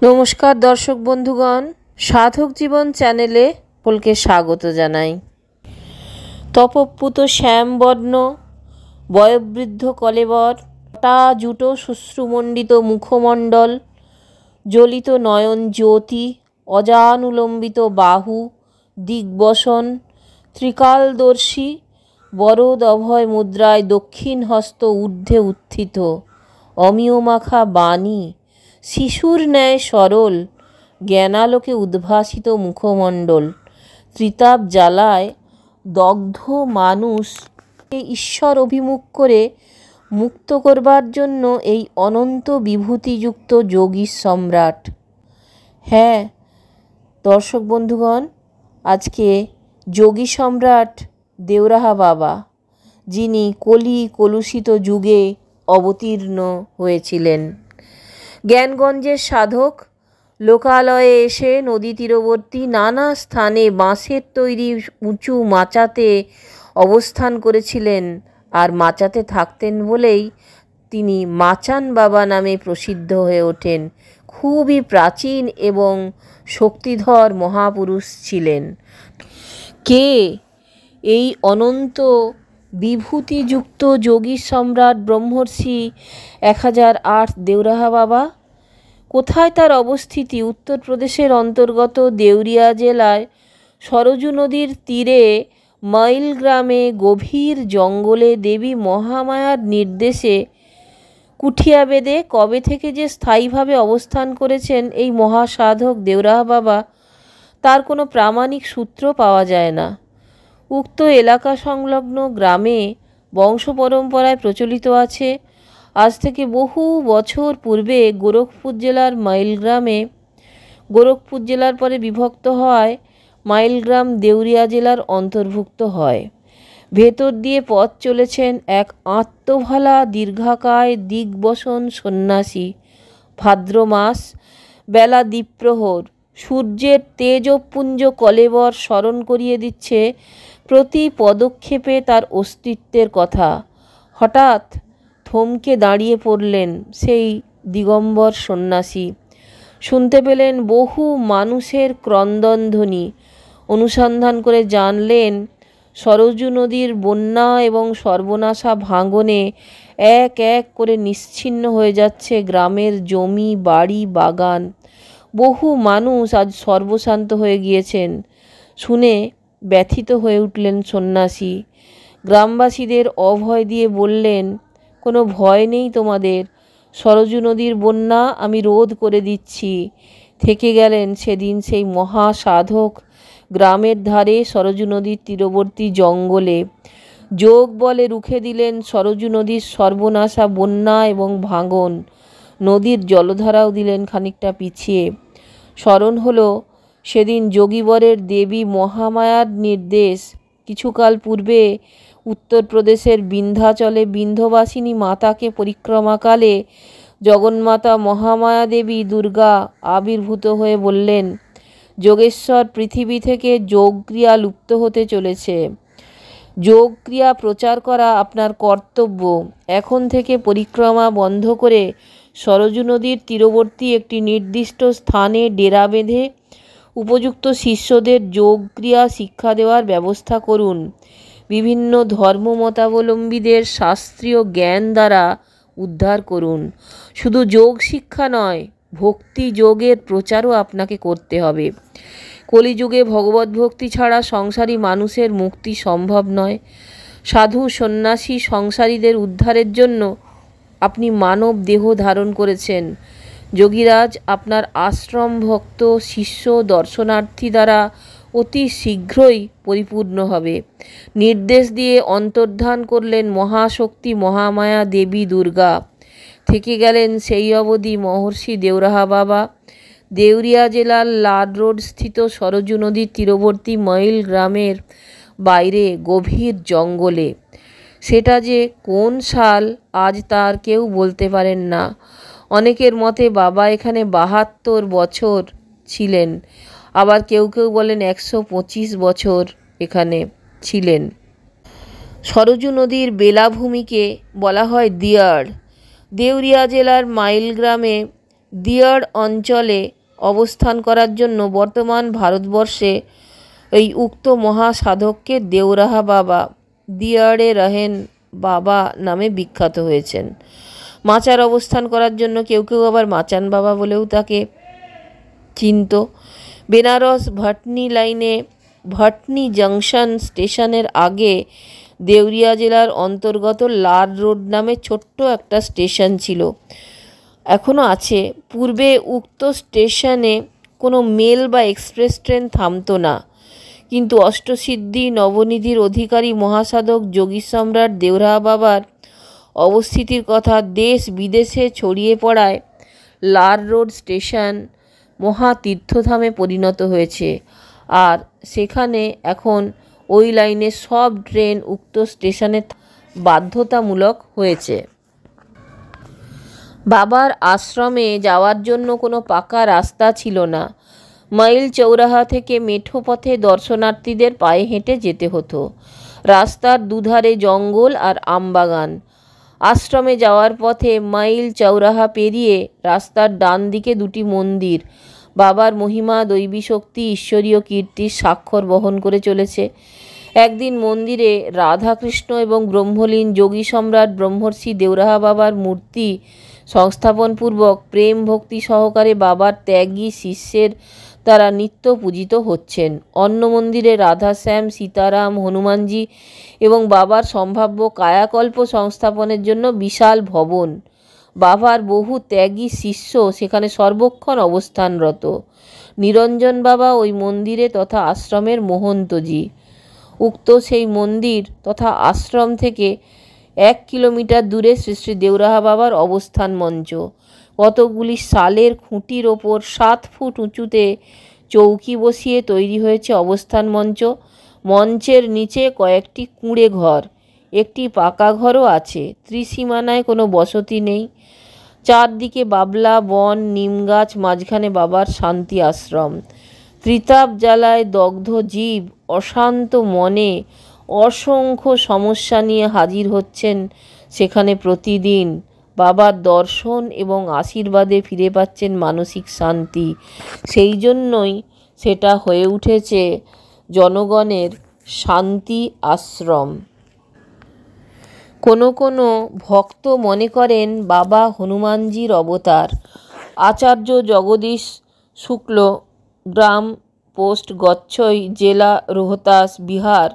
নমস্কার দর্শক বন্ধুগণ, সাধক জীবন চ্যানেলে সকলকে স্বাগত জানাই। তপপ্লুত শ্যামবর্ণ বয়োবৃদ্ধ কলেবর, টা জুটো শুশ্রুমণ্ডিত মুখমণ্ডল, জ্বলিত নয়ন জ্যোতি, অজানুলম্বিত বাহু, দিগ্বসন, ত্রিকালদর্শী, বরদ অভয় মুদ্রায় দক্ষিণ হস্ত ঊর্ধ্বে উত্থিত, অমিয়মাখা বাণী, শিশুর ন্যায় সরল, জ্ঞানালোকে উদ্ভাসিত মুখমণ্ডল, ত্রিতাপ জ্বালায় দগ্ধ মানুষকে ঈশ্বর অভিমুখ করে মুক্ত করবার জন্য এই অনন্ত বিভূতিযুক্ত যোগী সম্রাট। হ্যাঁ দর্শক বন্ধুগণ, আজকে যোগী সম্রাট দেওরাহা বাবা, যিনি কলি কলুষিত যুগে অবতীর্ণ হয়েছিলেন। জ্ঞানগঞ্জের সাধক লোকালয়ে এসে নদী তীরবর্তী নানা স্থানে বাঁশের তৈরি উঁচু মাচাতে অবস্থান করেছিলেন, আর মাচাতে থাকতেন বলেই তিনি মাচান বাবা নামে প্রসিদ্ধ হয়ে ওঠেন। খুবই প্রাচীন এবং শক্তিধর মহাপুরুষ ছিলেন। কে এই অনন্ত বিভূতিযুক্ত যোগী সম্রাট ব্রহ্মর্ষি 1008 দেওরাহা বাবা? কোথায় তার অবস্থিতি? উত্তরপ্রদেশের অন্তর্গত দেউরিয়া জেলায় সরজু নদীর তীরে মাইল গ্রামে গভীর জঙ্গলে দেবী মহামায়ার নির্দেশে কুঠিয়া বেঁধে কবে থেকে যে স্থায়ীভাবে অবস্থান করেছেন এই মহাসাধক দেওরাহা বাবা, তার কোনো প্রামাণিক সূত্র পাওয়া যায় না। উক্ত এলাকা সংলগ্ন গ্রামে বংশ পরম্পরায় প্রচলিত আছে, আজ থেকে বহু বছর পূর্বে গোরখপুর জেলার মাইলগ্রামে, গোরখপুর জেলার পরে বিভক্ত হওয়ায় মাইলগ্রাম দেউরিয়া জেলার অন্তর্ভুক্ত হয়। ভেতর দিয়ে পথ চলেছেন এক আত্মভালা দীর্ঘাকায় দিগ্বসন সন্ন্যাসী। ভাদ্র মাস, বেলা দ্বীপ্রহর, সূর্যের তেজপুঞ্জ কলেবর স্মরণ করিয়ে দিচ্ছে প্রতি পদক্ষেপে তার অস্তিত্বের কথা। হঠাৎ থমকে দাঁড়িয়ে পড়লেন সেই দিগম্বর সন্ন্যাসী। শুনতে পেলেন বহু মানুষের ক্রন্দনধ্বনি। অনুসন্ধান করে জানলেন সরজু নদীর বন্যা এবং সর্বনাশা ভাঙনে এক এক করে নিশ্চিহ্ন হয়ে যাচ্ছে গ্রামের জমি, বাড়ি, বাগান। বহু মানুষ আজ সর্বশান্ত হয়ে গিয়েছেন। শুনে ব্যথিত হয়ে উঠলেন সন্ন্যাসী। গ্রামবাসীদের অভয় দিয়ে বললেন, কোনো ভয় নেই তোমাদের, সরজু নদীর বন্যা আমি রোধ করে দিচ্ছি। থেকে গেলেন সেদিন সেই মহাসাধক গ্রামের ধারে সরজু নদীর তীরবর্তী জঙ্গলে। যোগ বলে রুখে দিলেন সরজু নদীর সর্বনাশা বন্যা এবং ভাঙন। নদীর জলধারাও দিলেন খানিকটা পিছিয়ে। স্মরণ হলো সেদিন যোগীবরের দেবী মহামায়ার নির্দেশ। কিছুকাল পূর্বে উত্তরপ্রদেশের বিন্ধ্যাচলে বিন্ধ্যবাসিনী মাতাকে পরিক্রমাকালে জগন্মাতা মহামায়া দেবী দুর্গা আবির্ভূত হয়ে বললেন, যোগেশ্বর, পৃথিবী থেকে যোগক্রিয়া লুপ্ত হতে চলেছে। যোগক্রিয়া প্রচার করা আপনার কর্তব্য। এখন থেকে পরিক্রমা বন্ধ করে সরজু নদীর তীরবর্তী একটি নির্দিষ্ট স্থানে ডেরা বেঁধে উপযুক্ত শিষ্যদের যোগক্রিয়া শিক্ষা দেওয়ার ব্যবস্থা করুন। বিভিন্ন ধর্মমতাবলম্বীদের শাস্ত্রীয় জ্ঞান দ্বারা উদ্ধার করুন। শুধু যোগ শিক্ষা নয়, ভক্তি যোগের প্রচারও আপনাকে করতে হবে। কলিযুগে ভগবত ভক্তি ছাড়া সংসারী মানুষের মুক্তি সম্ভব নয়। সাধু সন্ন্যাসী সংসারীদের উদ্ধারের জন্য আপনি মানব দেহ ধারণ করেছেন। যোগীরাজ আপনার আশ্রম ভক্ত শিষ্য দর্শনার্থী দ্বারা অতি শীঘ্রই পরিপূর্ণ হবে। নির্দেশ দিয়ে অন্তর্ধান করলেন মহাশক্তি মহামায়া দেবী দুর্গা। থেকে গেলেন সেই অবধি মহর্ষি দেওরাহা বাবা দেউরিয়া জেলার লাড রোড স্থিত সরজু নদীর তীরবর্তী মাইল গ্রামের বাইরে গভীর জঙ্গলে। সেটা যে কোন সাল আজ তার কেউ বলতে পারেন না। অনেকের মতে বাবা এখানে 72 বছর ছিলেন, আবার কেউ কেউ বলেন 125 বছর এখানে ছিলেন। সরজু নদীর বেলাভূমিকে বলা হয় দিয়াড়। দেউরিয়া জেলার মাইল গ্রামে দিয়াড় অঞ্চলে অবস্থান করার জন্য বর্তমান ভারতবর্ষে এই উক্ত মহাসাধককে দেওরাহা বাবা, দিয়াড়ে রহেন বাবা নামে বিখ্যাত হয়েছেন। মাচার অবস্থান করার জন্য কেউ কেউ আবার মাচান বাবা বলেও তাকে চিনত। বেনারস ভটনি লাইনে ভটনি জংশন স্টেশনের আগে দেওরিয়া জেলার অন্তর্গত লার রোড নামে ছোট্ট একটা স্টেশন ছিল, এখনও আছে। পূর্বে উক্ত স্টেশনে কোনো মেল বা এক্সপ্রেস ট্রেন থামতো না, কিন্তু অষ্টসিদ্ধি নবনিধির অধিকারী মহাসাধক যোগী সম্রাট দেওরাহা বাবার অবস্থিতির কথা দেশ বিদেশে ছড়িয়ে পড়ায় লার রোড স্টেশন মহা তীর্থধামে পরিণত হয়েছে, আর সেখানে এখন ওই লাইনে সব ট্রেন উক্ত স্টেশনে বাধ্যতামূলক হয়েছে। বাবার আশ্রমে যাওয়ার জন্য কোনো পাকা রাস্তা ছিল না। মাইল চৌরাহা থেকে মেঠো পথে দর্শনার্থীদের পায়ে হেঁটে যেতে হতো। রাস্তার দুধারে জঙ্গল আর আমবাগান। আশ্রমে যাওয়ার পথে মাইল চৌরাহা পেরিয়ে রাস্তার ডান দিকে দুটি মন্দির বাবার মহিমা, দৈবী শক্তি, ঈশ্বরীয় কীর্তির স্বাক্ষর বহন করে চলেছে। একদিন মন্দিরে রাধাকৃষ্ণ এবং ব্রহ্মলীন যোগী সম্রাট ব্রহ্মর্ষি দেওরাহা বাবার মূর্তি সংস্থাপনপূর্বক প্রেম ভক্তি সহকারে বাবার ত্যাগী শিষ্যের দ্বারা নিত্য পূজিত হচ্ছেন। অন্য মন্দিরে রাধাশ্যাম, সীতারাম, হনুমানজি এবং বাবার সম্ভাব্য কায়াকল্প সংস্থাপনের জন্য বিশাল ভবন। বাবার বহু ত্যাগী শিষ্য সেখানে সর্বক্ষণ অবস্থানরত। নিরঞ্জন বাবা ওই মন্দিরে তথা আশ্রমের মহন্তজি। উক্ত সেই মন্দির তথা আশ্রম থেকে 1 কিলোমিটার দূরে শ্রী শ্রী দেওরাহা বাবার অবস্থান মঞ্চ। কতগুলি শালের খুঁটির ওপর 7 ফুট উঁচুতে চৌকি বসিয়ে তৈরি হয়েছে অবস্থান মঞ্চ। মঞ্চের নিচে কয়েকটি কুঁড়ে ঘর, একটি পাকা ঘরও আছে। ত্রিসীমানায় কোনো বসতি নেই। চারদিকে বাবলা বন, নিম গাছ, মাঝখানে বাবার শান্তি আশ্রম। ত্রিতাপ জ্বালায় দগ্ধ জীব অশান্ত মনে অসংখ্য সমস্যা নিয়ে হাজির হচ্ছেন সেখানে প্রতিদিন। বাবার দর্শন এবং আশীর্বাদে ফিরে পাচ্ছেন মানসিক শান্তি। সেই জন্যই সেটা হয়ে উঠেছে জনগণের শান্তি আশ্রম। কোনো কোনো ভক্ত মনে করেন বাবা হনুমানজির অবতার। আচার্য জগদীশ শুক্ল, গ্রাম পোস্ট গচ্ছই, জেলা রোহতাস, বিহার,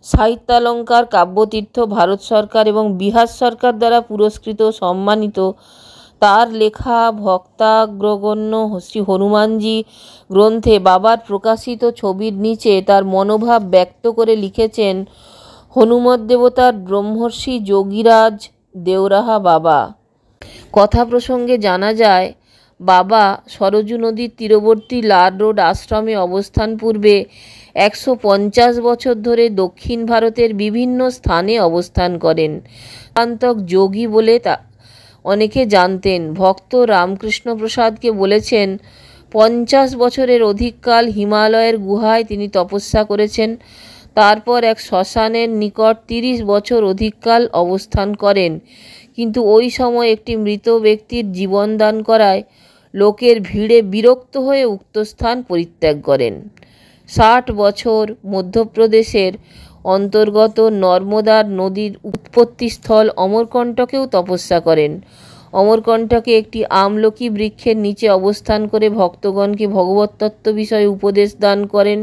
সাহিত্যালঙ্কার কাব্যতীর্থ, ভারত সরকার এবং বিহার সরকার দ্বারা পুরস্কৃত সম্মানিত তার লেখা ভক্তাগ্রগণ্য শ্রী হনুমানজি গ্রন্থে বাবার প্রকাশিত ছবির নিচে তার মনোভাব ব্যক্ত করে লিখেছেন হনুমৎ দেবতার ব্রহ্মর্ষি যোগীরাজ দেওরাহা বাবা। কথা প্রসঙ্গে জানা যায়, বাবা সরজু নদীর তীরবর্তী লার রোড আশ্রমে অবস্থান পূর্বে 150 বছর ধরে দক্ষিণ ভারতের বিভিন্ন স্থানে অবস্থান করেন। শান্তক যোগী বলে অনেকে জানতেন। ভক্ত রামকৃষ্ণ প্রসাদকে বলেছেন 50 বছরের অধিককাল হিমালয়ের গুহায় তিনি তপস্যা করেছেন। তারপর এক শ্মশানের নিকট 30 বছর অধিককাল অবস্থান করেন, কিন্তু ওই সময় একটি মৃত ব্যক্তির জীবন দান করায় লোকের ভিড়ে বিরক্ত হয়ে উক্ত স্থান পরিত্যাগ করেন। 60 বছর মধ্যপ্রদেশের অন্তর্গত নর্মদার নদীর উৎপত্তিস্থল অমরকণ্টকেও তপস্যা করেন। অমরকণ্টকে একটি আমলকি বৃক্ষের নিচে অবস্থান করে ভক্তগণকে ভগবতত্ত্ব বিষয়ে উপদেশ দান করেন।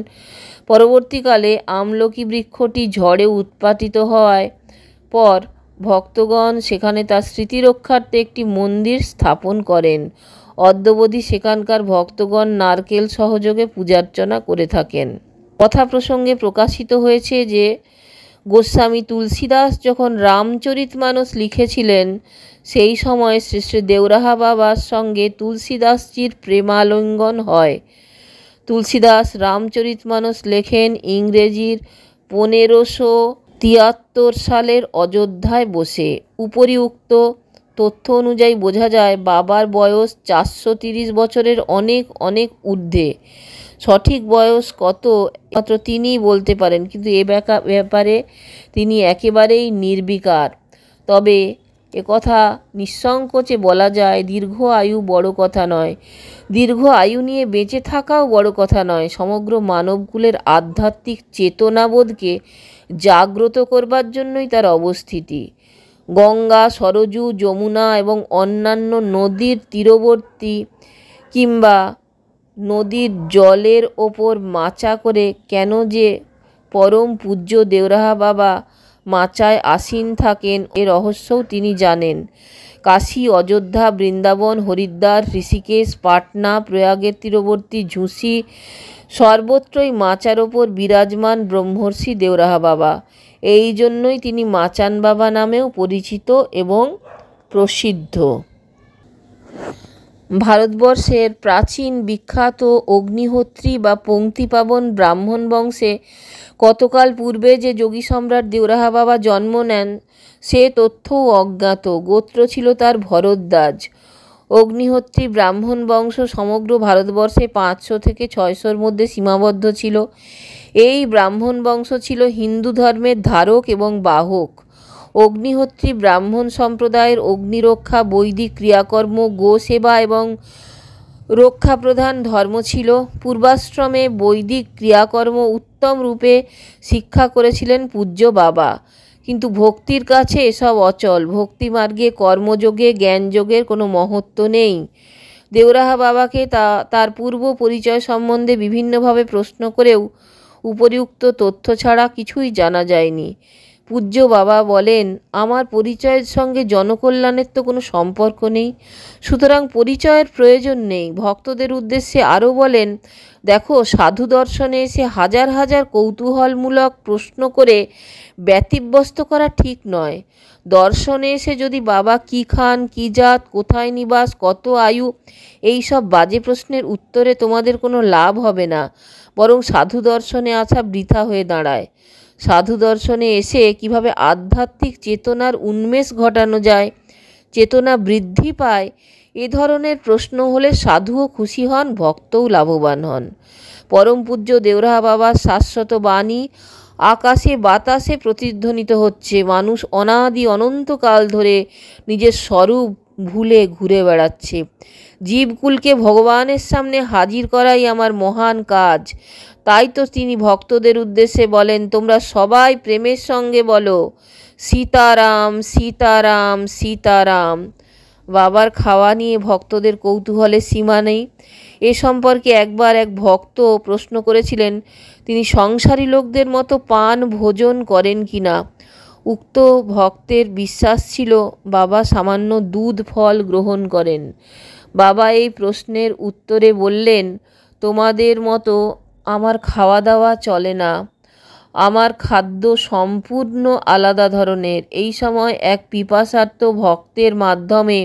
পরবর্তীকালে আমলকি বৃক্ষটি ঝড়ে উৎপাটিত হওয়ায় পর ভক্তগণ সেখানে তার স্মৃতি রক্ষার্থে একটি মন্দির স্থাপন করেন। অদ্যাবধি সেখানকার ভক্তগণ নারকেল সহযোগে পূজার্চনা করে থাকেন। কথা প্রসঙ্গে প্রকাশিত হয়েছে যে গোস্বামী তুলসীদাস যখন রামচরিতমানস লিখেছিলেন, সেই সময় শ্রী শ্রী দেওরাহা বাবার সঙ্গে তুলসীদাসজির প্রেমালিঙ্গন হয়। তুলসীদাস রামচরিতমানস লেখেন ইংরেজির 1573 সালের অযোধ্যায় বসে। উপরিউক্ত তথ্য অনুযায়ী বোঝা যায় বাবার বয়স 430 বছরের অনেক অনেক ঊর্ধ্বে। সঠিক বয়স কত মাত্র তিনিই বলতে পারেন, কিন্তু এ ব্যাপারে তিনি একেবারেই নির্বিকার। তবে একথা নিঃসংকোচে বলা যায়, দীর্ঘ আয়ু বড় কথা নয়, দীর্ঘ আয়ু নিয়ে বেঁচে থাকাও বড় কথা নয়। সমগ্র মানবকুলের আধ্যাত্মিক চেতনাবোধকে জাগ্রত করবার জন্যই তার অবস্থিতি। গঙ্গা, সরজু, যমুনা এবং অন্যান্য নদীর তীরবর্তী কিংবা নদীর জলের ওপর মাচা করে কেন যে পরম পূজ্য দেওরাহা বাবা মাচায় আসীন থাকেন, এ রহস্যও তিনি জানেন। কাশী, অযোধ্যা, বৃন্দাবন, হরিদ্বার, ঋষিকেশ, পাটনা, প্রয়াগের তীরবর্তী ঝুঁসি সর্বত্রই মাচার ওপর বিরাজমান ব্রহ্মর্ষি দেওরাহা বাবা। এই জন্যই তিনি মাচান বাবা নামেও পরিচিত এবং প্রসিদ্ধ। ভারতবর্ষের প্রাচীন বিখ্যাত অগ্নিহোত্রী বা পঙ্ক্তিপাবন ব্রাহ্মণ বংশে কতকাল পূর্বে যে যোগী সম্রাট দেওরাহা বাবা জন্ম নেন সে তথ্যও অজ্ঞাত। গোত্র ছিল তার ভরদ্বাজ। অগ্নিহোত্রী ব্রাহ্মণ বংশ সমগ্র ভারতবর্ষে 500 থেকে 600-র মধ্যে সীমাবদ্ধ ছিল। এই ব্রাহ্মণ বংশ ছিল হিন্দু ধর্মের ধারক এবং বাহক। অগ্নিহোত্রী ব্রাহ্মণ সম্প্রদায়ের অগ্নিরক্ষা, বৈদিক ক্রিয়াকর্ম, গো সেবা এবং রক্ষা প্রধান ধর্ম ছিল। পূর্বাশ্রমে বৈদিক ক্রিয়াকর্ম উত্তম রূপে শিক্ষা করেছিলেন পূজ্য বাবা, কিন্তু ভক্তির কাছে এসব অচল। ভক্তিমার্গে, কর্মযোগে, জ্ঞানযোগের কোনো মহত্ব নেই। দেওরাহা বাবাকে তার পূর্ব পরিচয় সম্বন্ধে বিভিন্নভাবে প্রশ্ন করেও উপরিউক্ত তথ্য ছাড়া কিছুই জানা যায়নি। পূজ্য বাবা বলেন, আমার পরিচয়ের সঙ্গে জনকল্যাণের তো কোনো সম্পর্ক নেই, সুতরাং পরিচয়ের প্রয়োজন নেই। ভক্তদের উদ্দেশ্যে আরও বলেন, দেখো, সাধু দর্শনে এসে হাজার হাজার কৌতূহলমূলক প্রশ্ন করে ব্যতিব্যস্ত করা ঠিক নয়। দর্শনে এসে যদি বাবা কী খান, কী জাত, কোথায় নিবাস, কত আয়ু, এই সব বাজে প্রশ্নের উত্তরে তোমাদের কোনো লাভ হবে না, বরং সাধু দর্শনে আসা বৃথা হয়ে দাঁড়ায়। সাধু দর্শনে এসে কিভাবে আধ্যাত্মিক চেতনার উন্মেষ ঘটানো যায়, চেতনা বৃদ্ধি পায়, এ ধরনের প্রশ্ন হলে সাধুও খুশি হন, ভক্তও লাভবান হন। পরম পূজ্য দেওরাহা বাবার শাশ্বত বাণী আকাশে বাতাসে প্রতিধ্বনিত হচ্ছে। মানুষ অনাদি অনন্তকাল ধরে নিজের স্বরূপ ভুলে ঘুরে বেড়াচ্ছে। জীবকুলকে ভগবানের সামনে হাজির করাই আমার মহান কাজ। তাই তো তিনি ভক্তদের উদ্দেশ্যে বলেন, তোমরা সবাই প্রেমের সঙ্গে বলো, সীতারাম সীতারাম সীতারাম। বাবার খাওয়া নিয়ে ভক্তদের কৌতূহলের সীমা নেই। এ সম্পর্কে একবার এক ভক্ত প্রশ্ন করেছিলেন, তিনি সংসারী লোকদের মতো পান ভোজন করেন কি না। উক্ত ভক্তের বিশ্বাস ছিল বাবা সামান্য দুধ ফল গ্রহণ করেন। বাবা এই প্রশ্নের উত্তরে বললেন, তোমাদের মতো আমার খাওয়া দাওয়া চলে না, আমার খাদ্য সম্পূর্ণ আলাদা ধরনের। এই সময় এক পিপাসার্ত ভক্তের মাধ্যমে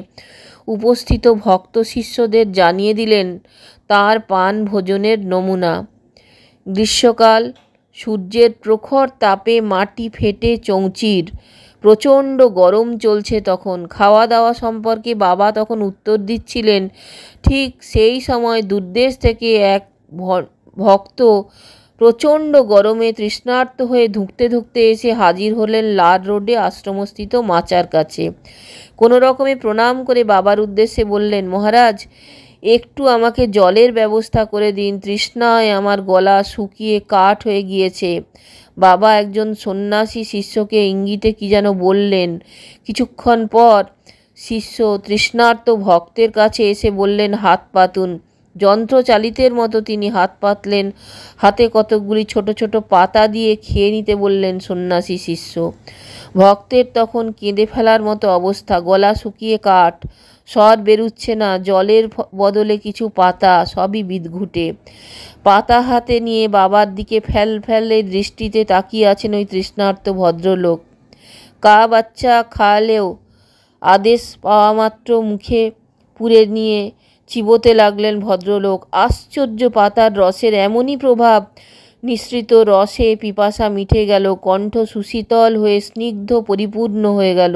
উপস্থিত ভক্ত শিষ্যদের জানিয়ে দিলেন তার পান ভোজনের নমুনা। গ্রীষ্মকাল, সূর্যের প্রখর তাপে মাটি ফেটে চৌচির, প্রচণ্ড গরম চলছে তখন। খাওয়া দাওয়া সম্পর্কে বাবা তখন উত্তর দিচ্ছিলেন। ঠিক সেই সময় দূরদেশ থেকে এক ভক্ত প্রচণ্ড গরমে তৃষ্ণার্ত হয়ে ধুঁকতে ধুঁকতে এসে হাজির হলেন লাল রোডে আশ্রমস্থিত মাচার কাছে। কোনো রকমে প্রণাম করে বাবার উদ্দেশ্যে বললেন, মহারাজ, একটু আমাকে জলের ব্যবস্থা করে দিন, তৃষ্ণায় আমার গলা শুকিয়ে কাঠ হয়ে গিয়েছে। বাবা একজন সন্ন্যাসী শিষ্যকে ইঙ্গিতে কি যেন বললেন। কিছুক্ষণ পর শিষ্য তৃষ্ণার্ত ভক্তের কাছে এসে বললেন, হাত পাতুন। যন্ত্রচালিতের মতো তিনি হাত পাতলেন। হাতে কতকগুলি ছোট ছোট পাতা দিয়ে খেয়ে নিতে বললেন সন্ন্যাসী শিষ্য। ভক্তের তখন কেঁদে ফেলার মতো অবস্থা, গলা শুকিয়ে কাঠ, স্বর বেরুচ্ছে না, জলের বদলে কিছু পাতা, সবই বিদঘুটে। পাতা হাতে নিয়ে বাবার দিকে ফেলে দৃষ্টিতে তাকিয়ে আছেন ওই তৃষ্ণার্ত ভদ্রলোক। কা বাচ্চা খাওয়ালেও আদেশ পাওয়া মাত্র মুখে পুরে নিয়ে চিবোতে লাগলেন ভদ্রলোক। আশ্চর্য, পাতার রসের এমনই প্রভাব, নিঃসৃত রসে পিপাসা মিটে গেল, কণ্ঠ সুশীতল হয়ে স্নিগ্ধ পরিপূর্ণ হয়ে গেল।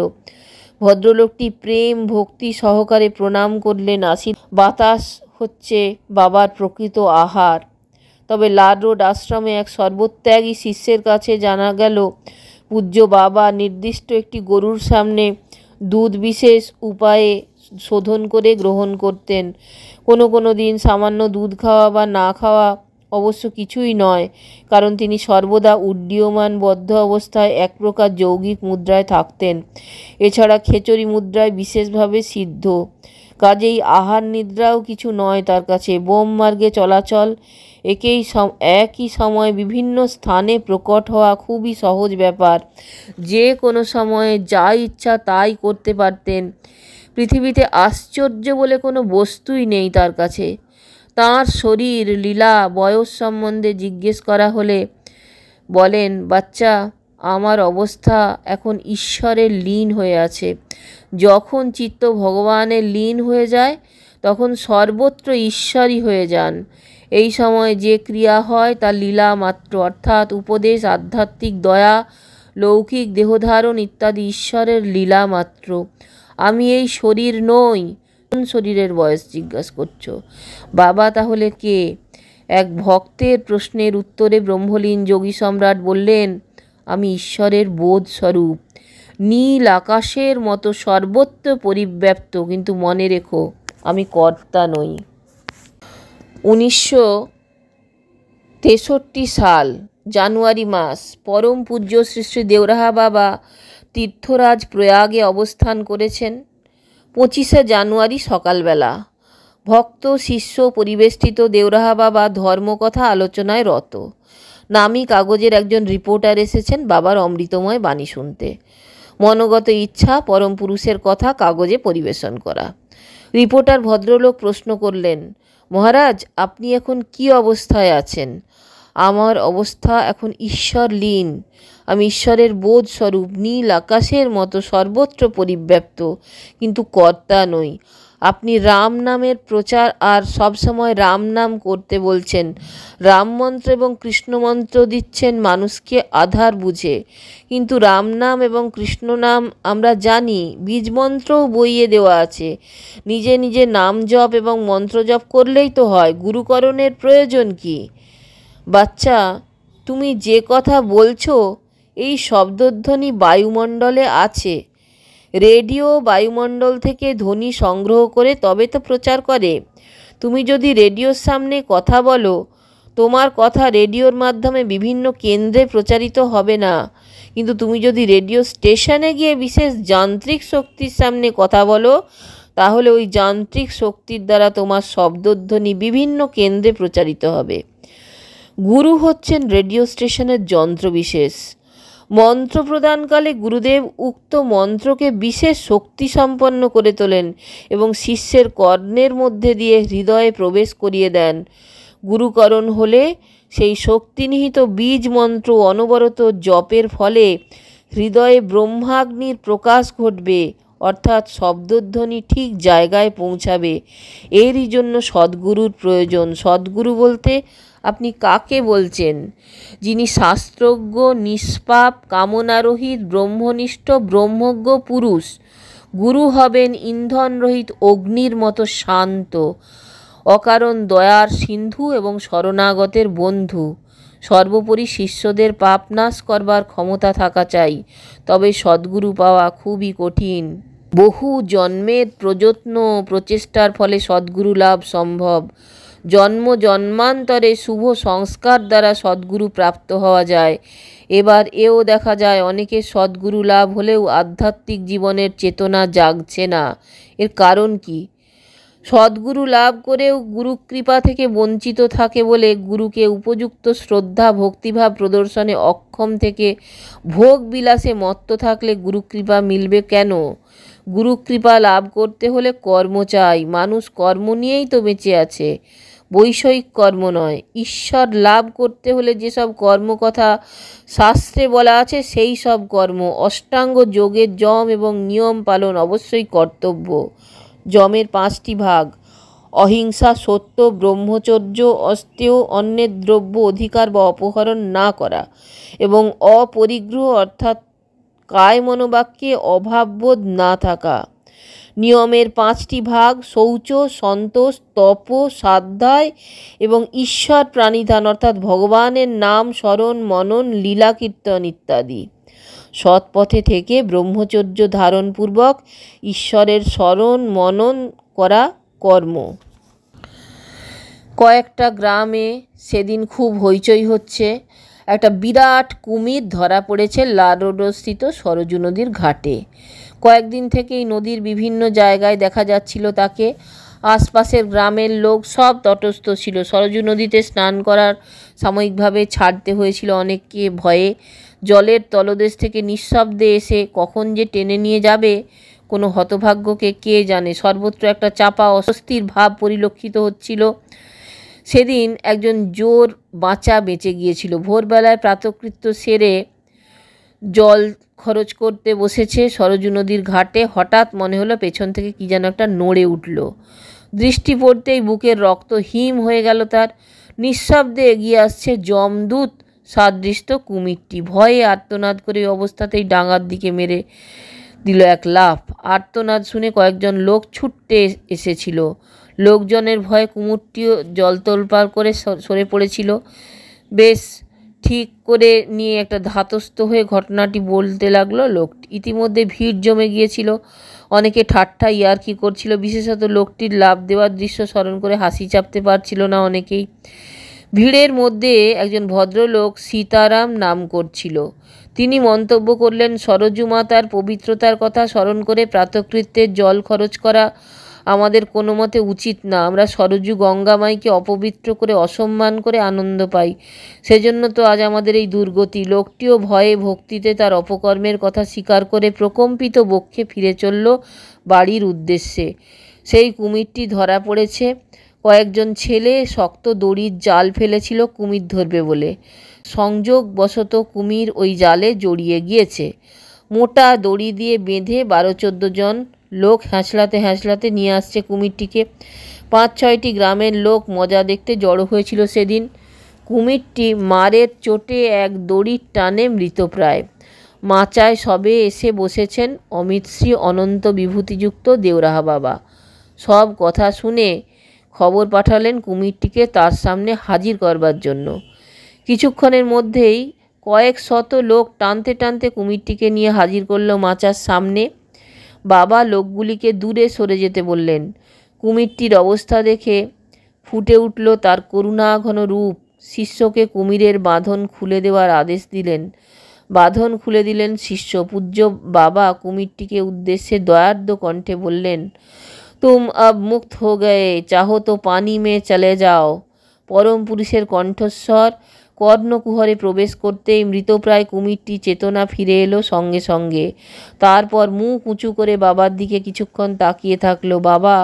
ভদ্রলোকটি প্রেম ভক্তি সহকারে প্রণাম করলেন। বাতাস হচ্ছে বাবার প্রকৃত আহার। তবে লাল রোড আশ্রমে এক সর্বত্যাগী শিষ্যের কাছে জানা গেল পূজ্য বাবা নির্দিষ্ট একটি গরুর সামনে দুধ বিশেষ উপায়ে শোধন করে গ্রহণ করতেন। কোনো দিন সামান্য দুধ খাওয়া বা না খাওয়া অবশ্য কিছুই নয়, কারণ তিনি সর্বদা উড্ডীয়মান বদ্ধ অবস্থায় এক প্রকার যৌগিক মুদ্রায় থাকতেন। এছাড়া খেচরি মুদ্রায় বিশেষভাবে সিদ্ধ, কাজেই আহার নিদ্রাও কিছু নয় তার কাছে। বোম মার্গে চলাচল, একই সময় বিভিন্ন স্থানে প্রকট হওয়া খুবই সহজ ব্যাপার। যে কোনো সময়ে যা ইচ্ছা তাই করতে পারতেন। পৃথিবীতে আশ্চর্য বলে কোনো বস্তুই নেই তার কাছে। তাঁর শরীর, লীলা, বয়স সম্বন্ধে জিজ্ঞেস করা হলে বলেন, বাচ্চা, আমার অবস্থা এখন ঈশ্বরের লীন হয়ে আছে। যখন চিত্ত ভগবানের লীন হয়ে যায় তখন সর্বত্র ঈশ্বরই হয়ে যান। এই সময় যে ক্রিয়া হয় তা লীলা মাত্র, অর্থাৎ উপদেশ, আধ্যাত্মিক দয়া, লৌকিক দেহধারণ ইত্যাদি ঈশ্বরের লীলা মাত্র। আমি এই শরীর নই। কোন শরীরের বয়স জিজ্ঞাসা করছো? বাবা তাহলে কে? এক ভক্তের প্রশ্নের উত্তরে ব্রহ্মলীন যোগী সম্রাট বললেন, আমি ঈশ্বরের বোধ স্বরূপ, নীল আকাশের মতো সর্বত্র পরিব্যাপ্ত। কিন্তু মনে রেখো, আমি কর্তা নই। 1963 সাল জানুয়ারি মাস, পরম পূজ্য শ্রী শ্রী দেওরাহা বাবা তীর্থরাজ প্রয়াগে অবস্থান করেছেন। 25শে জানুয়ারি সকালবেলা ভক্ত শিষ্য পরিবেষ্টিত দেওরাহা বাবা ধর্মকথা আলোচনায় রত। নামী কাগজের একজন রিপোর্টার এসেছেন বাবার অমৃতময় বাণী শুনতে। মনোগত ইচ্ছা পরম পুরুষের কথা কাগজে পরিবেশন করা। রিপোর্টার ভদ্রলোক প্রশ্ন করলেন, মহারাজ, আপনি এখন কি অবস্থায় আছেন? আমার অবস্থা এখন ঈশ্বর লীন। আমি ঈশ্বরের বোধ স্বরূপ, নীল আকাশের মতো সর্বত্র পরিব্যাপ্ত, কিন্তু কর্তা নই। আপনি রাম নামের প্রচার আর সবসময় রাম নাম করতে বলছেন। রাম মন্ত্র এবং কৃষ্ণ মন্ত্র দিচ্ছেন মানুষকে আধার বুঝে, কিন্তু রাম নাম এবং কৃষ্ণ নাম আমরা জানি, বীজ মন্ত্রও বইয়ে দেওয়া আছে। নিজে নিজে নাম জপ এবং মন্ত্র জপ করলেই তো হয়, গুরুকরণের প্রয়োজন কি? বাচ্চা, তুমি যে কথা বলছো এই শব্দধ্বনি বায়ুমণ্ডলে আছে। রেডিও বায়ুমণ্ডল থেকে ধ্বনি সংগ্রহ করে তবে তো প্রচার করে। তুমি যদি রেডিওর সামনে কথা বলো, তোমার কথা রেডিওর মাধ্যমে বিভিন্ন কেন্দ্রে প্রচারিত হবে না। কিন্তু তুমি যদি রেডিও স্টেশনে গিয়ে বিশেষ যান্ত্রিক শক্তির সামনে কথা বলো, তাহলে ওই যান্ত্রিক শক্তির দ্বারা তোমার শব্দধ্বনি বিভিন্ন কেন্দ্রে প্রচারিত হবে। গুরু হচ্ছেন রেডিও স্টেশনের যন্ত্রবিশেষ। মন্ত্র প্রদানকালে গুরুদেব উক্ত মন্ত্রকে বিশেষ শক্তি সম্পন্ন করে তোলেন এবং শিষ্যের কর্ণের মধ্যে দিয়ে হৃদয়ে প্রবেশ করিয়ে দেন। গুরুকরণ হলে সেই শক্তিনিহিত বীজ মন্ত্র অনবরত জপের ফলে হৃদয়ে ব্রহ্মাগ্নির প্রকাশ ঘটবে, অর্থাৎ শব্দধ্বনি ঠিক জায়গায় পৌঁছাবে। এরই জন্য সদ্গুরুর প্রয়োজন। সদ্গুরু বলতে আপনি কাকে বলছেন? যিনি শাস্ত্রজ্ঞ, নিষ্পাপ, কামনারহিত, ব্রহ্মনিষ্ঠ, ব্রহ্মজ্ঞ পুরুষ। গুরু হবেন ইন্ধনরহিত অগ্নির মতো শান্ত, অকারণ দয়ার সিন্ধু এবং শরণাগতের বন্ধু। সর্বোপরি শিষ্যদের পাপ নাশ করবার ক্ষমতা থাকা চাই, তবে সদ্গুরু পাওয়া খুবই কঠিন। বহু জন্মের প্রযত্ন প্রচেষ্টার ফলে সদ্গুরু লাভ সম্ভব। জন্ম জন্মান্তরে শুভ সংস্কার দ্বারা সদ্গুরু প্রাপ্ত হওয়া যায়। এবার এও দেখা যায় অনেকের সদ্গুরু লাভ হলেও আধ্যাত্মিক জীবনের চেতনা জাগছে না। এর কারণ কি? সদ্গুরু লাভ করেও গুরুকৃপা থেকে বঞ্চিত থাকে বলে গুরুকে উপযুক্ত শ্রদ্ধা ভক্তিভাব প্রদর্শনে অক্ষম থেকে ভোগ বিলাসে মত্ত থাকলে গুরুকৃপা মিলবে কেন? গুরুকৃপা লাভ করতে হলে কর্ম চাই। মানুষ কর্ম নিয়েই তো বেঁচে আছে, বৈষয়িক কর্ম নয়। ঈশ্বর লাভ করতে হলে যেসব কর্ম কথা শাস্ত্রে বলা আছে সেই সব কর্ম, অষ্টাঙ্গ যোগের যম এবং নিয়ম পালন অবশ্যই কর্তব্য। যমের 5টি ভাগ: অহিংসা, সত্য, ব্রহ্মচর্য, অস্তেয়, অন্যের দ্রব্য অধিকার বা অপহরণ না করা এবং অপরিগ্রহ অর্থাৎ কায় মনোবাক্যে অভাববোধ না থাকা। নিয়মের 5টি ভাগ: শৌচ, সন্তোষ, তপ, স্বাধ্যায় এবং ঈশ্বর প্রাণিধান অর্থাৎ ভগবানের নাম স্মরণ, মনন, লীলা কীর্তন ইত্যাদি। সৎ পথে থেকে ব্রহ্মচর্য ধারণপূর্বক ঈশ্বরের স্মরণ মনন করা কর্ম। কয়েকটা গ্রামে সেদিন খুব হইচই হচ্ছে। একটা বিরাট কুমির ধরা পড়েছে লাল রোডস্থিত সরজু নদীর ঘাটে। কয়েকদিন থেকেই নদীর বিভিন্ন জায়গায় দেখা যাচ্ছিল তাকে। আশপাশের গ্রামের লোক সব তটস্থ ছিল। সরজু নদীতে স্নান করার সাময়িকভাবে ছাড়তে হয়েছিল অনেককে ভয়ে। জলের তলদেশ থেকে নিঃশব্দে এসে কখন যে টেনে নিয়ে যাবে কোনো হতভাগ্যকে কে জানে। সর্বত্র একটা চাপা অস্বস্তির ভাব পরিলক্ষিত হচ্ছিল। সেদিন একজন জোর বাঁচা বেঁচে গিয়েছিল। ভোরবেলায় প্রাতকৃত্য সেরে জল খরচ করতে বসেছে সরজু নদীর ঘাটে। হঠাৎ মনে হলো পেছন থেকে কী যেন একটা নড়ে উঠল। দৃষ্টি পড়তেই বুকের রক্ত হিম হয়ে গেল তার। নিঃশব্দে এগিয়ে আসছে যমদূত সাদৃশ্য কুমিরটি। ভয়ে আর্তনাদ করে অবস্থাতেই ডাঙার দিকে মেরে দিল এক লাফ। আর্তনাদ শুনে কয়েকজন লোক ছুটতে এসেছিল। লোকজনের ভয়ে কুমিরটিও জল তোলপাড় করে সরে পড়েছিল। বেশ ঠিক করে নিয়ে একটা ধাতস্থ হয়ে ঘটনাটি বলতে লাগলো লোকটি। ইতিমধ্যে ভিড় জমে গিয়েছিল। অনেকে ঠাট্টা ইয়ার্কি করছিল। বিশেষত লোকটির লাফ দেওয়ার দৃশ্য স্মরণ করে হাসি চাপতে পারছিল না অনেকেই। ভিড়ের মধ্যে একজন ভদ্রলোক সীতারাম নাম করছিল। তিনি মন্তব্য করলেন, সরজু মাতার পবিত্রতার কথা স্মরণ করে প্রাতকৃত্যের জল খরচ করা আমাদের কোনো মতে উচিত না। আমরা সরজু গঙ্গামাইকে অপবিত্র করে অসম্মান করে আনন্দ পাই। সেজন্য তো আজ আমাদের এই দুর্গতি। লোকটিও ভয়ে ভক্তিতে তার অপকর্মের কথা স্বীকার করে প্রকম্পিত বক্ষে ফিরে চলল বাড়ির উদ্দেশ্যে। সেই কুমিরটি ধরা পড়েছে। কয়েকজন ছেলে শক্ত দড়ির জাল ফেলেছিল কুমির ধরবে বলে। সংযোগবশত কুমির ওই জালে জড়িয়ে গিয়েছে। মোটা দড়ি দিয়ে বেঁধে 12-14 জন লোক হ্যাঁচলাতে হ্যাঁচলাতে নিয়ে আসছে কুমিরটিকে। 5-6টি গ্রামের লোক মজা দেখতে জড়ো হয়েছিল সেদিন। কুমিরটি মারের চোটে এক দড়ির টানে মৃতপ্রায়। মাচায় সবে এসে বসেছেন অমিতশ্রী অনন্ত বিভূতিযুক্ত দেওরাহা বাবা। সব কথা শুনে খবর পাঠালেন কুমিরটিকে তার সামনে হাজির করবার জন্য। কিছুক্ষণের মধ্যেই কয়েক শত লোক টানতে টানতে কুমিরটিকে নিয়ে হাজির করল মাচার সামনে। বাবা লোকগুলিকে দূরে সরে যেতে বললেন। কুমিরটির অবস্থা দেখে ফুটে উঠল তার করুণাঘন রূপ। শিষ্যকে কুমিরের বাঁধন খুলে দেওয়ার আদেশ দিলেন। বাঁধন খুলে দিলেন শিষ্য। পূজ্য বাবা কুমিরটিকে উদ্দেশ্যে দয়ার্দ্র কণ্ঠে বললেন, তুম अब मुक्त हो गए, चाहो तो पानी में चले जाओ। পরম পুরুষের কণ্ঠস্বর কর্ণকুহরে প্রবেশ করতেই মৃতপ্রায় কুমিরটি চেতনা ফিরে এলো সঙ্গে সঙ্গে। তারপর মুখ উঁচু করে বাবার দিকে কিছুক্ষণ তাকিয়ে থাকলো। বাবা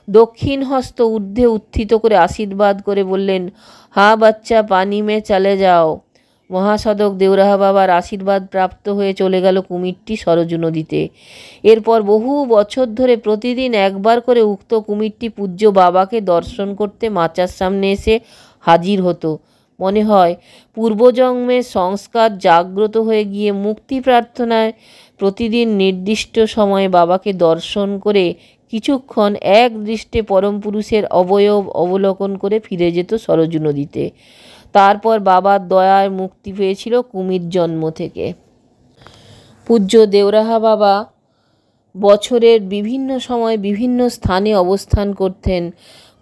দক্ষিণ হস্ত ঊর্ধ্বে উত্থিত করে আশীর্বাদ করে বললেন, হা বাচ্চা পানি মে চলে যাও। মহাসাধক দেওরাহা বাবার আশীর্বাদ প্রাপ্ত হয়ে চলে গেল কুমিরটি সরজু নদীতে। এরপর বহু বছর ধরে প্রতিদিন একবার করে উক্ত কুমিরটি পূজ্য বাবাকে দর্শন করতে মাচার সামনে এসে হাজির হতো। মনে হয় পূর্বজন্মের সংস্কার জাগ্রত হয়ে গিয়ে মুক্তি প্রার্থনায় প্রতিদিন নির্দিষ্ট সময়ে বাবাকে দর্শন করে কিছুক্ষণ এক দৃষ্টে পরম পুরুষের অবয়ব অবলোকন করে ফিরে যেত সরজু নদীতে। তারপর বাবার দয়ায় মুক্তি পেয়েছিল কুমির জন্ম থেকে। পূজ্য দেওরাহা বাবা বছরের বিভিন্ন সময় বিভিন্ন স্থানে অবস্থান করতেন।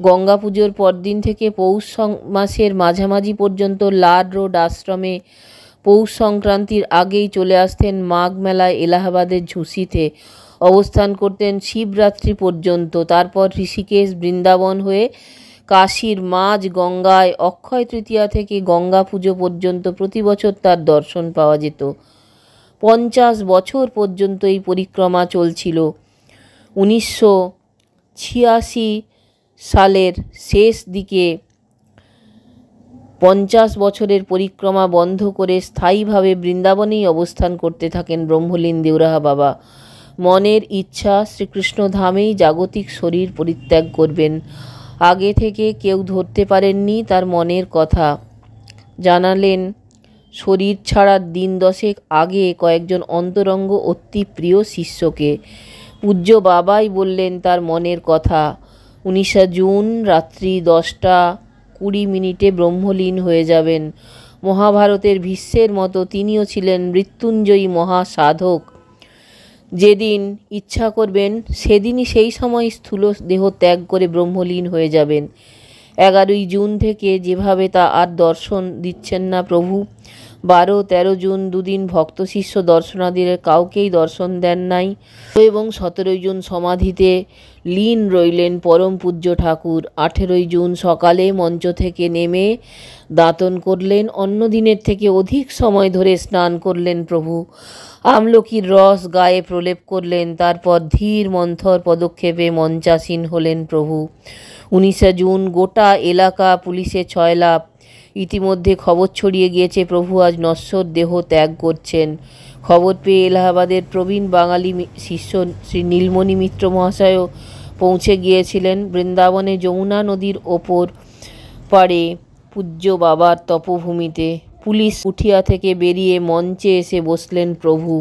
গঙ্গা পুজোর পরদিন থেকে পৌষ মাসের মাঝামাঝি পর্যন্ত লাড রোড আশ্রমে, পৌষ সংক্রান্তির আগেই চলে আসতেন মাঘ মেলায় এলাহাবাদের ঝুঁসিতে অবস্থান করতেন শিবরাত্রি পর্যন্ত। তারপর ঋষিকেশ বৃন্দাবন হয়ে কাশীর মাঝ গঙ্গায় অক্ষয় তৃতীয়া থেকে গঙ্গা পুজো পর্যন্ত প্রতি বছর তার দর্শন পাওয়া যেত। 50 বছর পর্যন্ত এই পরিক্রমা চলছিল। 1986 সালের শেষ দিকে 50 বছরের পরিক্রমা বন্ধ করে স্থায়ীভাবে বৃন্দাবনেই অবস্থান করতে থাকেন ব্রহ্মলীন দেওরাহা বাবা। মনের ইচ্ছা শ্রীকৃষ্ণ ধামেই জাগতিক শরীর পরিত্যাগ করবেন। আগে থেকে কেউ ধরতে পারেননি তার মনের কথা। জানালেন শরীর ছাড়ার দিন 10 আগে কয়েকজন অন্তরঙ্গ অতি প্রিয় শিষ্যকে। পূজ্য বাবাই বললেন তার মনের কথা। 19 জুন রাত্রি 10টা 20 ব্রহ্মলীন হয়ে যাবেন। মহাভারতের ভীষ্মের মতো তিনিও ছিলেন মৃত্যুঞ্জয়ী মহাসাধক। যেদিন ইচ্ছা করবেন সেদিনই সেই সময় স্থূল দেহ ত্যাগ করে ব্রহ্মলীন হয়ে যাবেন। 11ই জুন থেকে যেভাবে তা আর দর্শন দিচ্ছেন না প্রভু। 12-13 জুন দুদিন ভক্ত শিষ্য দর্শনাদিদের কাউকেই দর্শন দেন নাই এবং 17ই জুন সমাধিতে লীন রইলেন পরম পূজ্য ঠাকুর। 18ই জুন সকালে মঞ্চ থেকে নেমে দাঁতন করলেন। অন্য দিনের থেকে অধিক সময় ধরে স্নান করলেন প্রভু। আমলকির রস গায়ে প্রলেপ করলেন। তারপর ধীর মন্থর পদক্ষেপে মঞ্চাসীন হলেন প্রভু। 19শে জুন গোটা এলাকা পুলিশে ছয়লাভ। ইতিমধ্যে খবর ছড়িয়ে গিয়েছে প্রভু আজ নশ্বর দেহ ত্যাগ করছেন। খবর পেয়ে এলাহাবাদের প্রবীণ বাঙালি শিষ্য শ্রী নীলমণি মিত্র মহাশয়ও পৌঁছে গিয়েছিলেন বৃন্দাবনে যমুনা নদীর ওপর পাড়ে পূজ্য বাবার তপভূমিতে। পুলিশ উঠিয়া থেকে বেরিয়ে মঞ্চে এসে বসলেন প্রভু।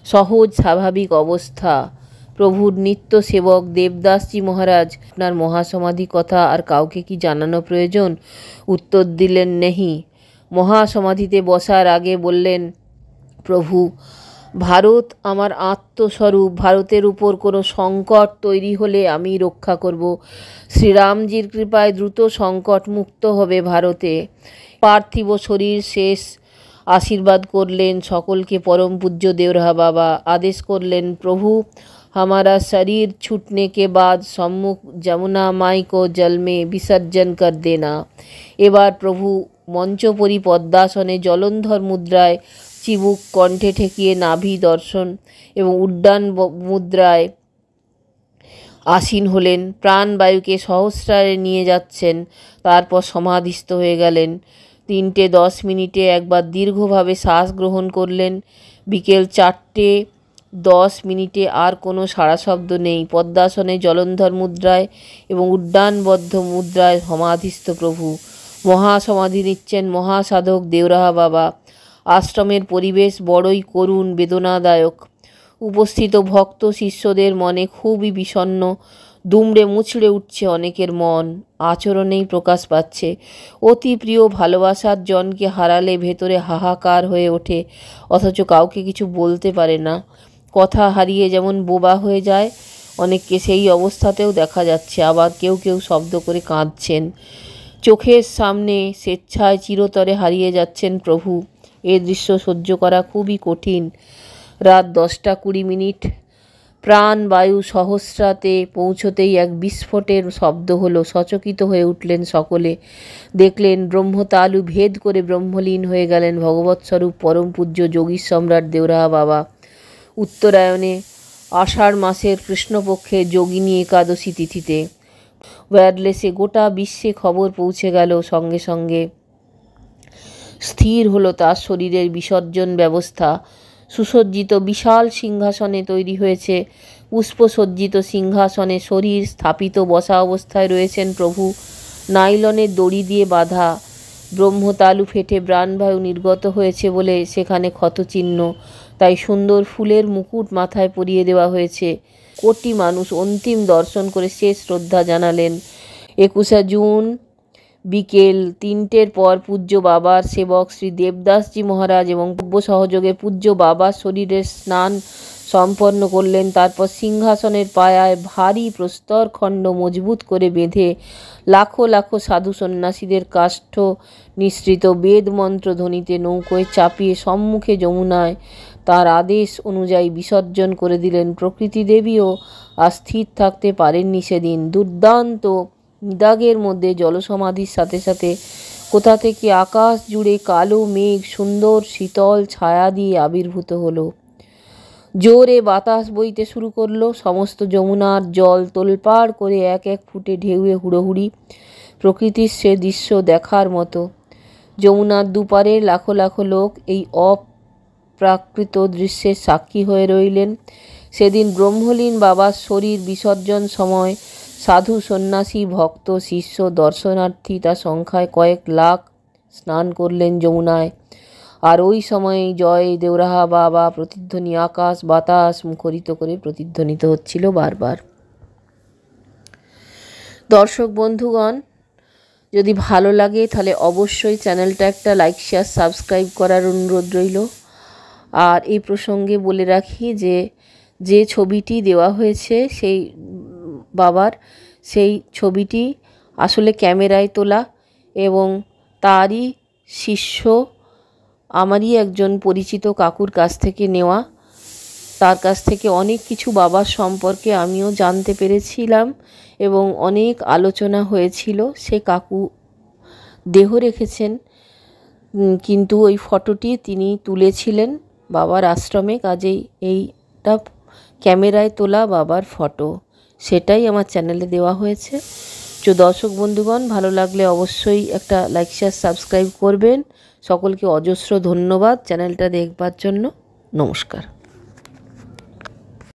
সহজ স্বাভাবিক অবস্থা। প্রভুর নিত্য সেবক দেবদাসজি মহারাজ, আপনার মহাসমাধি কথা আর কাউকে কি জানানো প্রয়োজন? উত্তর দিলেন, নেহি। মহাসমাধিতে বসার আগে বললেন, প্রভু, ভারত আমার আত্মস্বরূপ। ভারতের উপর কোনো সংকট তৈরি হলে আমি রক্ষা করব। শ্রীরামজির কৃপায় দ্রুত সংকট মুক্ত হবে ভারতে। পার্থিব শরীর শেষ আশীর্বাদ করলেন সকলকে পরম পূজ্য দেওরাহা বাবা। আদেশ করলেন, প্রভু, हमारा शरीर छूटने के बाद सम्मुख যমুনা माई को जल में विसर्जन कर देना। এবার প্রভু মঞ্চপরি পদ্মাসনে জলন্ধর মুদ্রায় চিবুক কণ্ঠে ঠেকিয়ে নাভি দর্শন এবং উড্ডান মুদ্রায় আসীন হলেন। প্রাণবায়ুকে সহস্রারে নিয়ে যাচ্ছেন। তারপর সমাধিস্থ হয়ে গেলেন। 3:10 একবার দীর্ঘভাবে শ্বাস গ্রহণ করলেন। বিকেল 4:10 আর কোনো সাড়া শব্দ নেই। পদ্মাসনে জলন্ধর মুদ্রায় এবং উড্ডানবদ্ধ মুদ্রায় সমাধিস্থ প্রভু। মহাসমাধি নিচ্ছেন মহাসাধক দেওরাহা বাবা। আশ্রমের পরিবেশ বড়ই করুণ বেদনাদায়ক। উপস্থিত ভক্ত শিষ্যদের মনে খুবই বিষণ্ণ। দুমড়ে মুচড়ে উঠছে অনেকের মন। আচরণেই প্রকাশ পাচ্ছে। অতি প্রিয় ভালোবাসার জনকে হারালে ভেতরে হাহাকার হয়ে ওঠে, অথচ কাউকে কিছু বলতে পারে না। কথা হারিয়ে যেমন বোবা হয়ে যায়, অনেককে সেই অবস্থাতেও দেখা যাচ্ছে। আবার কেউ কেউ শব্দ করে কাঁদছেন। চোখের সামনে স্বেচ্ছায় চিরতরে হারিয়ে যাচ্ছেন প্রভু। এ দৃশ্য সহ্য করা খুবই কঠিন। রাত 10:20। প্রাণবায়ু সহস্রাতে পৌঁছতেই এক বিস্ফোটের শব্দ হলো। সচকিত হয়ে উঠলেন সকলে। দেখলেন ব্রহ্মতালু ভেদ করে ব্রহ্মলীন হয়ে গেলেন ভগবৎস্বরূপ পরম পূজ্য যোগী সম্রাট দেওরাহা বাবা। উত্তরায়ণে আষাঢ় মাসের কৃষ্ণপক্ষে যোগিনী একাদশী তিথিতে ওয়্যারলেসে গোটা বিশ্বে খবর পৌঁছে গেল। সঙ্গে সঙ্গে স্থির হলো তার শরীরের বিসর্জন ব্যবস্থা। সুসজ্জিত বিশাল সিংহাসনে তৈরি হয়েছে। পুষ্পসজ্জিত সিংহাসনে শরীর স্থাপিত বসা অবস্থায় রয়েছেন প্রভু। নাইলনের দড়ি দিয়ে বাঁধা। ব্রহ্মতালু ফেটে প্রাণবায়ু নির্গত হয়েছে বলে সেখানে ক্ষতচিহ্ন। তাই সুন্দর ফুলের মুকুট মাথায় পরিয়ে দেওয়া হয়েছে। কোটি মানুষ অন্তিম দর্শন করে শেষ শ্রদ্ধা জানালেন। 21শে জুন বিকেল 3টের পর পূজ্য বাবার সেবক শ্রী দেবদাসজি মহারাজ এবং পূজ্য সহযোগে পূজ্য বাবার শরীরের স্নান সম্পন্ন করলেন। তারপর সিংহাসনের পায়ায় ভারী প্রস্তরখণ্ড মজবুত করে বেঁধে লাখো লাখো সাধু সন্ন্যাসীদের কাষ্ঠ নিঃসৃত বেদ মন্ত্র ধ্বনিতে নৌকোয় চাপিয়ে সম্মুখে যমুনায় তার আদেশ অনুযায়ী বিসর্জন করে দিলেন। প্রকৃতি দেবীও আর স্থির থাকতে পারেননি সেদিন। দুর্দান্ত নিদাগের মধ্যে জলসমাধির সাথে সাথে কোথা থেকে আকাশ জুড়ে কালো মেঘ সুন্দর শীতল ছায়া দিয়ে আবির্ভূত হলো। জোরে বাতাস বইতে শুরু করলো। সমস্ত যমুনার জল তোলপাড় করে এক এক ফুটে ঢেউয়ে হুড়োহুড়ি। প্রকৃতির সে দৃশ্য দেখার মতো। যমুনার দুপারে লাখো লাখো লোক এই অপ্রাকৃত দৃশ্যের সাক্ষী হয়ে রইলেন। সেদিন ব্রহ্মলীন বাবার শরীর বিসর্জন সময় সাধু সন্ন্যাসী ভক্ত শিষ্য দর্শনার্থী তার সংখ্যায় কয়েক লাখ স্নান করলেন যমুনায়। আর ওই সময়ে জয় দেওরাহা বাবা প্রতিধ্বনি আকাশ বাতাস মুখরিত করে প্রতিধ্বনিত হচ্ছিল বারবার। দর্শক বন্ধুগণ, যদি ভালো লাগে তাহলে অবশ্যই চ্যানেলটা একটা লাইক শেয়ার সাবস্ক্রাইব করার অনুরোধ রইল। আর এই প্রসঙ্গে বলে রাখি যে ছবিটি দেওয়া হয়েছে সেই বাবার, সেই ছবিটি আসলে ক্যামেরায় তোলা এবং তারই শিষ্য আমারই একজন পরিচিত কাকুর কাছ থেকে নেওয়া। তার কাছ থেকে অনেক কিছু বাবার সম্পর্কে আমিও জানতে পেরেছিলাম এবং অনেক আলোচনা হয়েছিল। সে কাকু দেহ রেখেছেন, কিন্তু ওই ফটোটি তিনি তুলেছিলেন বাবার আশ্রমে, কাজেই এইটা ক্যামেরায় তোলা বাবার ফটো, সেটাই আমার চ্যানেলে দেওয়া হয়েছে। দর্শক বন্ধুগণ, ভালো লাগলে অবশ্যই একটা লাইক শেয়ার সাবস্ক্রাইব করবেন। সকলকে অজস্র ধন্যবাদ চ্যানেলটা দেখবার জন্য। নমস্কার।